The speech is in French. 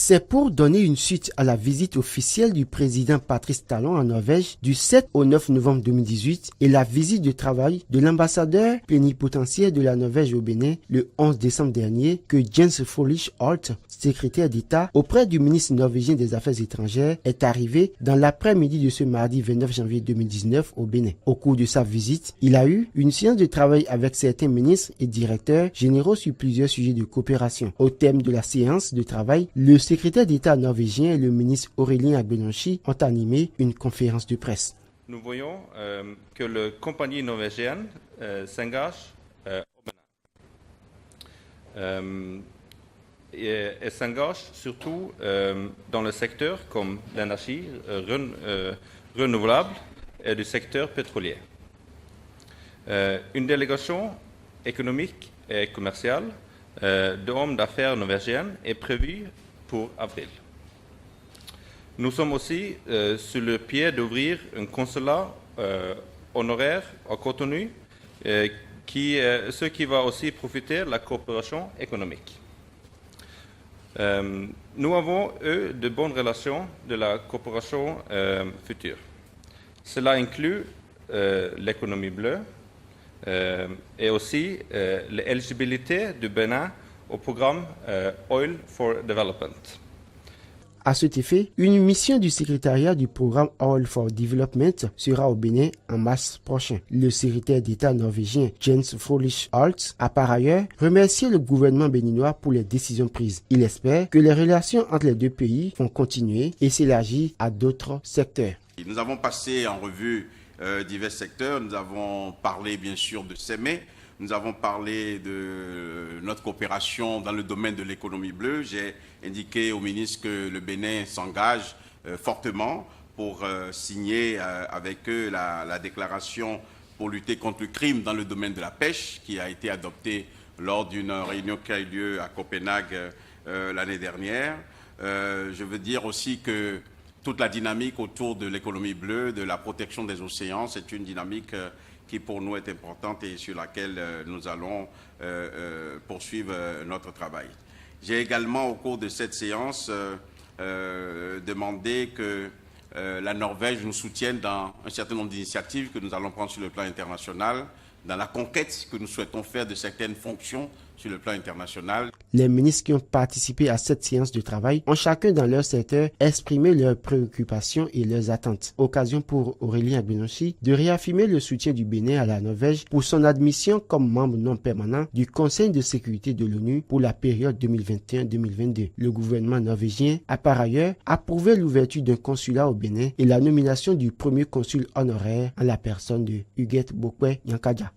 C'est pour donner une suite à la visite officielle du président Patrice Talon en Norvège du 7 au 9 novembre 2018 et la visite de travail de l'ambassadeur plénipotentiaire de la Norvège au Bénin le 11 décembre dernier que Jens Frølich Holt, secrétaire d'État auprès du ministre norvégien des Affaires étrangères, est arrivé dans l'après-midi de ce mardi 29 janvier 2019 au Bénin. Au cours de sa visite, il a eu une séance de travail avec certains ministres et directeurs généraux sur plusieurs sujets de coopération. Au thème de la séance de travail, le secrétaire d'État norvégien et le ministre Aurélien Agbenonshi ont animé une conférence de presse. Nous voyons que la compagnie norvégienne s'engage au Bénin et s'engage surtout dans le secteur comme l'énergie renouvelable et du secteur pétrolier. Une délégation économique et commerciale d'hommes d'affaires norvégiennes est prévue pour avril. Nous sommes aussi sur le pied d'ouvrir un consulat honoraire à Cotonou, ce qui va aussi profiter de la coopération économique. Nous avons eu de bonnes relations de la coopération future. Cela inclut l'économie bleue et aussi l'éligibilité du Bénin au programme Oil for Development. À cet effet, une mission du secrétariat du programme Oil for Development sera au Bénin en mars prochain. Le secrétaire d'État norvégien Jens Frølich Holt a par ailleurs remercié le gouvernement béninois pour les décisions prises. Il espère que les relations entre les deux pays vont continuer et s'élargir à d'autres secteurs. Nous avons passé en revue divers secteurs. Nous avons parlé bien sûr de SEME. Nous avons parlé de notre coopération dans le domaine de l'économie bleue. J'ai indiqué au ministre que le Bénin s'engage fortement pour signer avec eux la déclaration pour lutter contre le crime dans le domaine de la pêche qui a été adoptée lors d'une réunion qui a eu lieu à Copenhague l'année dernière. Je veux dire aussi que toute la dynamique autour de l'économie bleue, de la protection des océans, c'est une dynamique qui pour nous est importante et sur laquelle nous allons poursuivre notre travail. J'ai également au cours de cette séance demandé que la Norvège nous soutienne dans un certain nombre d'initiatives que nous allons prendre sur le plan international, dans la conquête que nous souhaitons faire de certaines fonctions sur le plan international. Les ministres qui ont participé à cette séance de travail ont chacun dans leur secteur exprimé leurs préoccupations et leurs attentes. Occasion pour Aurélien Agbenonshi de réaffirmer le soutien du Bénin à la Norvège pour son admission comme membre non permanent du Conseil de sécurité de l'ONU pour la période 2021-2022. Le gouvernement norvégien a par ailleurs approuvé l'ouverture d'un consulat au Bénin et la nomination du premier consul honoraire en la personne de Huguette Bokwe Nyankadja.